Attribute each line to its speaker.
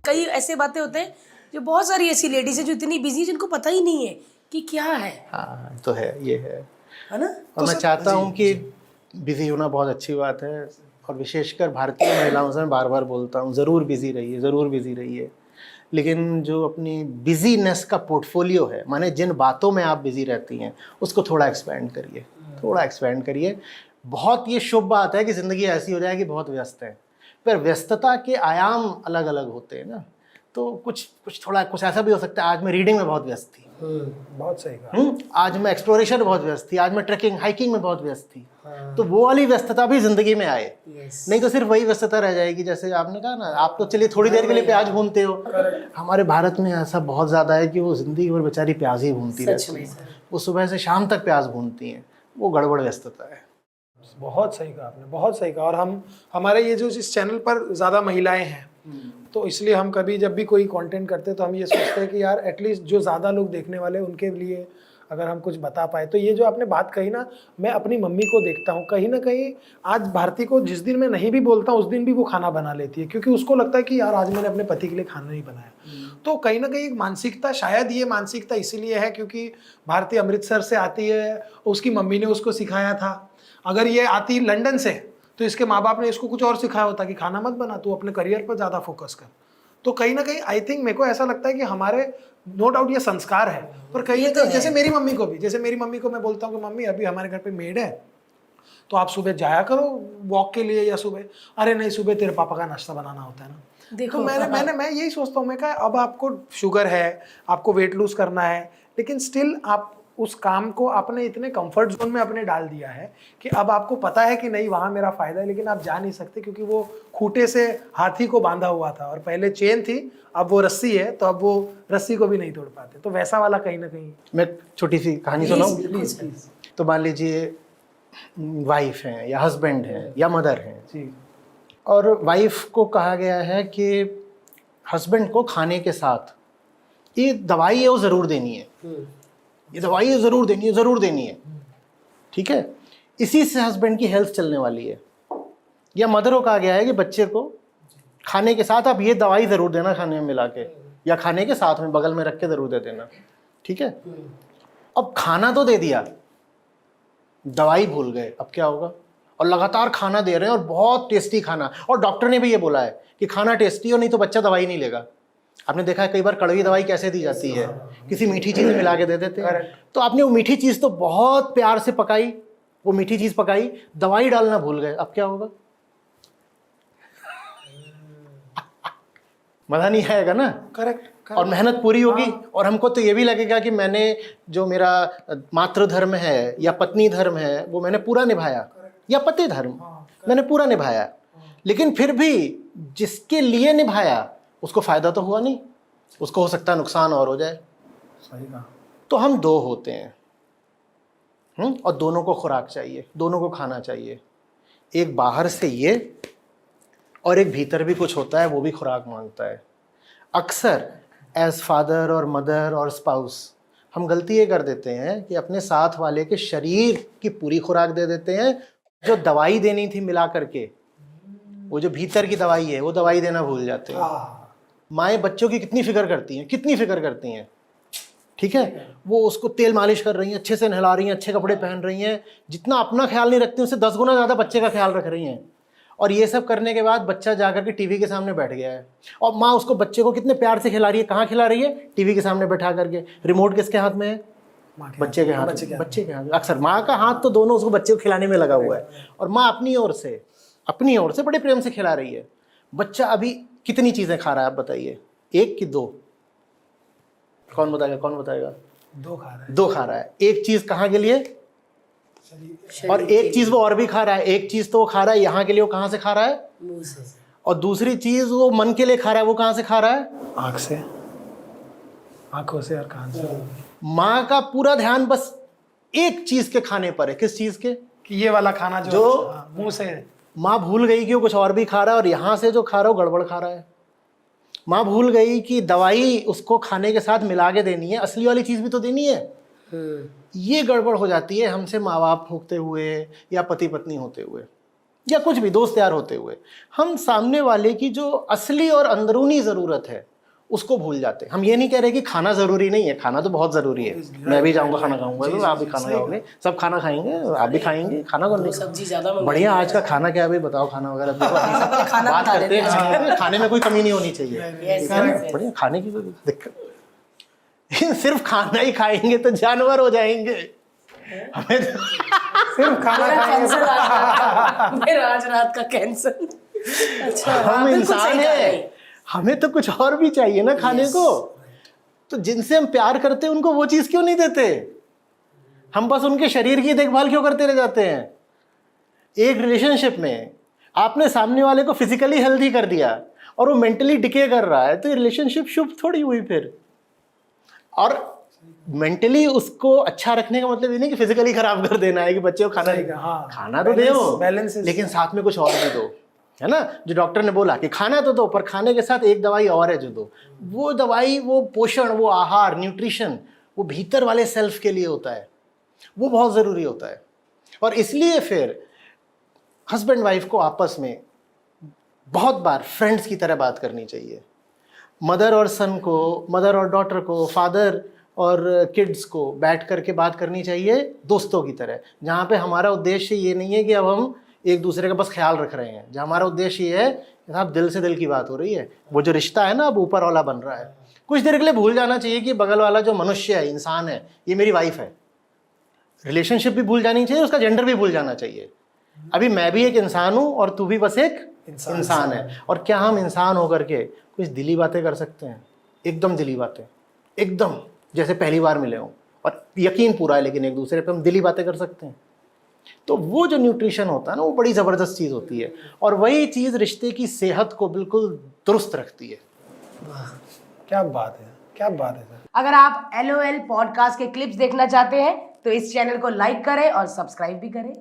Speaker 1: कई ऐसे बातें होते हैं जो बहुत सारी ऐसी लेडीज है जो इतनी बिजी है जिनको पता ही नहीं है कि क्या है।
Speaker 2: हाँ तो है, ये है
Speaker 1: ना।
Speaker 2: और मैं चाहता हूँ कि बिजी होना बहुत अच्छी बात है, और विशेषकर भारतीय महिलाओं से मैं बार बार बोलता हूँ, ज़रूर बिजी रहिए, ज़रूर बिजी रहिए, लेकिन जो अपनी बिजीनेस का पोर्टफोलियो है, माने जिन बातों में आप बिजी रहती हैं उसको थोड़ा एक्सपेंड करिए, थोड़ा एक्सपेंड करिए। बहुत ये शुभ बात है कि ज़िंदगी ऐसी हो जाए कि बहुत व्यस्त है, पर व्यस्तता के आयाम अलग अलग होते हैं ना। तो कुछ ऐसा भी हो सकता है, आज मैं रीडिंग में बहुत व्यस्त थी,
Speaker 3: बहुत सही कहा।
Speaker 2: आज मैं एक्सप्लोरेशन में बहुत व्यस्त थी, आज मैं ट्रैकिंग हाइकिंग में बहुत व्यस्त थी।
Speaker 3: हाँ।
Speaker 2: तो वो वाली व्यस्तता भी जिंदगी में आए,
Speaker 1: यस।
Speaker 2: नहीं तो सिर्फ वही व्यस्तता रह जाएगी। जैसे आपने कहा ना, आप तो चलिए थोड़ी देर के लिए प्याज भूनते हो, हमारे भारत में ऐसा बहुत ज़्यादा है कि वो जिंदगी भर बेचारी प्याज ही भूनती रहती है, वो सुबह से शाम तक प्याज भूनती हैं, वो गड़बड़ व्यस्तता है।
Speaker 3: बहुत सही कहा आपने, बहुत सही कहा। और हमारे ये जो इस चैनल पर ज़्यादा महिलाएं हैं, तो इसलिए हम कभी जब भी कोई कंटेंट करते हैं तो हम ये सोचते हैं कि यार एटलीस्ट जो ज़्यादा लोग देखने वाले हैं उनके लिए अगर हम कुछ बता पाए। तो ये जो आपने बात कही ना, मैं अपनी मम्मी को देखता हूँ कहीं ना कहीं, आज भारती को जिस दिन मैं नहीं भी बोलता उस दिन भी वो खाना बना लेती है, क्योंकि उसको लगता है कि यार आज मैंने अपने पति के लिए खाना नहीं बनाया। तो कहीं ना कहीं एक मानसिकता, शायद ये मानसिकता इसीलिए है क्योंकि भारती अमृतसर से आती है, उसकी मम्मी ने उसको सिखाया था। अगर ये आती लंदन से तो इसके माँ बाप ने इसको कुछ और सिखाया होता कि खाना मत बना, तू अपने करियर पर ज़्यादा फोकस कर। तो कहीं ना कहीं आई थिंक मेरे को ऐसा लगता है कि हमारे, नो डाउट ये संस्कार है, पर कहीं ना कहीं जैसे मेरी मम्मी को भी, जैसे मेरी मम्मी को मैं बोलता हूँ कि मम्मी अभी हमारे घर पे मेड है तो आप सुबह जाया करो वॉक के लिए, या सुबह, अरे नहीं सुबह तेरे पापा का नाश्ता बनाना होता है ना।
Speaker 1: देखो,
Speaker 3: तो मैं यही सोचता हूँ, मैं कहा अब आपको शुगर है, आपको वेट लूज करना है, लेकिन स्टिल आप उस काम को आपने इतने कंफर्ट जोन में अपने डाल दिया है कि अब आपको पता है कि नहीं वहाँ मेरा फायदा है, लेकिन आप जा नहीं सकते क्योंकि वो खूंटे से हाथी को बांधा हुआ था और पहले चेन थी, अब वो रस्सी है, तो अब वो रस्सी को भी नहीं तोड़ पाते। तो वैसा वाला कहीं ना कहीं।
Speaker 2: मैं छोटी सी कहानी सुनाऊं?
Speaker 3: प्लीज।
Speaker 2: तो मान लीजिए वाइफ हैं या हस्बैंड हैं या मदर हैं
Speaker 3: जी।
Speaker 2: और वाइफ को कहा गया है कि हस्बैंड को खाने के साथ ये दवाई है वो ज़रूर देनी है, ये दवाई है ज़रूर देनी है, ज़रूर देनी है, ठीक है, इसी से हस्बैंड की हेल्थ चलने वाली है। या मदर को कहा गया है कि बच्चे को खाने के साथ आप ये दवाई ज़रूर देना, खाने में मिला के या खाने के साथ में बगल में रख के ज़रूर दे देना, ठीक है। अब खाना तो दे दिया, दवाई भूल गए, अब क्या होगा? और लगातार खाना दे रहे हैं और बहुत टेस्टी खाना, और डॉक्टर ने भी ये बोला है कि खाना टेस्टी हो नहीं तो बच्चा दवाई नहीं लेगा। आपने देखा है कई बार कड़वी दवाई कैसे दी जाती है, किसी मीठी चीज़ में मिला के दे देते हैं। तो आपने वो मीठी चीज़ तो बहुत प्यार से पकाई, वो मीठी चीज़ पकाई, दवाई डालना भूल गए, अब क्या होगा? मज़ा नहीं आएगा ना।
Speaker 3: करेक्ट।
Speaker 2: और मेहनत पूरी होगी, और हमको तो ये भी लगेगा कि मैंने जो मेरा मातृ धर्म है या पत्नी धर्म है वो मैंने पूरा निभाया, या पति धर्म मैंने पूरा निभाया। लेकिन फिर भी जिसके लिए निभाया उसको फ़ायदा तो हुआ नहीं, उसको हो सकता है नुकसान और हो जाए।
Speaker 3: सही कहा।
Speaker 2: तो हम दो होते हैं, और दोनों को खुराक चाहिए, दोनों को खाना चाहिए। एक बाहर से ये, और एक भीतर भी कुछ होता है, वो भी खुराक मांगता है। अक्सर एज फादर और मदर और स्पाउस हम गलती ये कर देते हैं कि अपने साथ वाले के शरीर की पूरी खुराक दे देते हैं, जो दवाई देनी थी मिला करके, वो जो भीतर की दवाई है वो दवाई देना भूल जाते हैं। माएँ बच्चों की कितनी फिक्र करती हैं, कितनी फिक्र करती हैं, ठीक है। वो उसको तेल मालिश कर रही हैं, अच्छे से नहला रही हैं, अच्छे कपड़े पहन रही हैं, जितना अपना ख्याल नहीं रखती उससे 10 गुना ज़्यादा बच्चे का ख्याल रख रही हैं। और ये सब करने के बाद बच्चा जाकर के टीवी के सामने बैठ गया है, और माँ उसको बच्चे को कितने प्यार से खिला रही है। कहाँ खिला रही है? टीवी के सामने बैठा करके। रिमोट किसके हाथ में है? बच्चे के हाथ में। बच्चे के हाथ में। अक्सर माँ का हाथ तो दोनों उसको बच्चे को खिलाने में लगा हुआ है, और माँ अपनी ओर से बड़े प्रेम से खिला रही है। बच्चा अभी कितनी चीज़ें खा रहा है आप बताइए? 1 कि 2? कौन बताएगा?
Speaker 3: 2 खा रहा है।
Speaker 2: 2 खा रहा है। एक चीज़ कहाँ के लिए? और एक चीज़ वो और भी खा रहा है। एक चीज़ तो वो खा रहा है यहाँ के लिए, वो कहाँ से खा रहा है?
Speaker 1: मुंह से।
Speaker 2: और दूसरी चीज़ वो मन के लिए खा रहा है, वो कहाँ से खा रहा है?
Speaker 3: आँख से, आँखों से और कान से।
Speaker 2: माँ का पूरा ध्यान बस एक चीज़ के खाने पर है। किस चीज़ के?
Speaker 3: कि ये वाला खाना जो मुंह से।
Speaker 2: माँ भूल गई कि वो कुछ और भी खा रहा है, और यहाँ से जो खा रहा है वो गड़बड़ खा रहा है। माँ भूल गई कि दवाई उसको खाने के साथ मिला के देनी है, असली वाली चीज़ भी तो देनी है। ये गड़बड़ हो जाती है हमसे माँ बाप होते हुए या पति पत्नी होते हुए। या कुछ भी दोस्त यार होते हुए हम सामने वाले की जो असली और अंदरूनी ज़रूरत है उसको भूल जाते हैं। हम ये नहीं कह रहे कि खाना ज़रूरी नहीं है, खाना तो बहुत ज़रूरी है। मैं भी जाऊँगा खाना खाऊंगा, तो आप भी खाना खाओगे, सब खाना खाएंगे, आप भी खाएंगे, खाना कौन नहीं।
Speaker 1: सब्जी ज्यादा
Speaker 2: बढ़िया आज का खाना क्या है भाई, बताओ खाना वगैरह बात करते हैं। खाने में कोई कमी नहीं होनी चाहिए, बढ़िया खाने की कोई दिक्कत। सिर्फ खाना ही खाएंगे तो जानवर हो जाएंगे। हमें
Speaker 3: सिर्फ खाना
Speaker 1: कैंसर मेरा आज रात का कैंसर। अच्छा
Speaker 2: हम इंसान हैं, हमें तो कुछ और भी चाहिए ना खाने को। तो जिनसे हम प्यार करते हैं उनको वो चीज़ क्यों नहीं देते? हम बस उनके शरीर की देखभाल क्यों करते रह जाते हैं? एक रिलेशनशिप में आपने सामने वाले को फिजिकली हेल्दी कर दिया और वो मेंटली डिके कर रहा है, तो ये रिलेशनशिप शुभ थोड़ी हुई फिर। और मेंटली उसको अच्छा रखने का मतलब ये नहीं कि फिजिकली खराब कर देना है कि बच्चे को खाना तो दो, लेकिन साथ में कुछ और भी दो, है ना। जो डॉक्टर ने बोला कि खाना तो दो, पर खाने के साथ एक दवाई और है जो दो। वो दवाई, वो पोषण, वो आहार, न्यूट्रिशन, वो भीतर वाले सेल्फ के लिए होता है, वो बहुत ज़रूरी होता है। और इसलिए फिर हस्बैंड वाइफ को आपस में बहुत बार फ्रेंड्स की तरह बात करनी चाहिए। मदर और सन को, मदर और डॉटर को, फादर और किड्स को बैठ करके बात करनी चाहिए दोस्तों की तरह, जहाँ पे हमारा उद्देश्य ये नहीं है कि अब हम एक दूसरे का बस ख्याल रख रहे हैं। जहाँ हमारा उद्देश्य ये है कि साहब दिल से दिल की बात हो रही है। वो जो रिश्ता है ना अब ऊपर वाला बन रहा है। कुछ देर के लिए भूल जाना चाहिए कि बगल वाला जो मनुष्य है, इंसान है, ये मेरी वाइफ है। रिलेशनशिप भी भूल जानी चाहिए, उसका जेंडर भी भूल जाना चाहिए। अभी मैं भी एक इंसान हूँ और तू भी बस एक इंसान है। और क्या हम इंसान होकर के कुछ दिली बातें कर सकते हैं? एकदम दिली बातें, एकदम जैसे पहली बार मिले हों और यकीन पूरा है लेकिन एक दूसरे पे हम दिली बातें कर सकते हैं। तो वो जो न्यूट्रिशन होता है ना, वो बड़ी ज़बरदस्त चीज़ होती है और वही चीज़ रिश्ते की सेहत को बिल्कुल दुरुस्त रखती है।
Speaker 3: क्या बात है, क्या बात है सर।
Speaker 1: अगर आप LOL पॉडकास्ट के क्लिप्स देखना चाहते हैं तो इस चैनल को लाइक करें और सब्सक्राइब भी करें।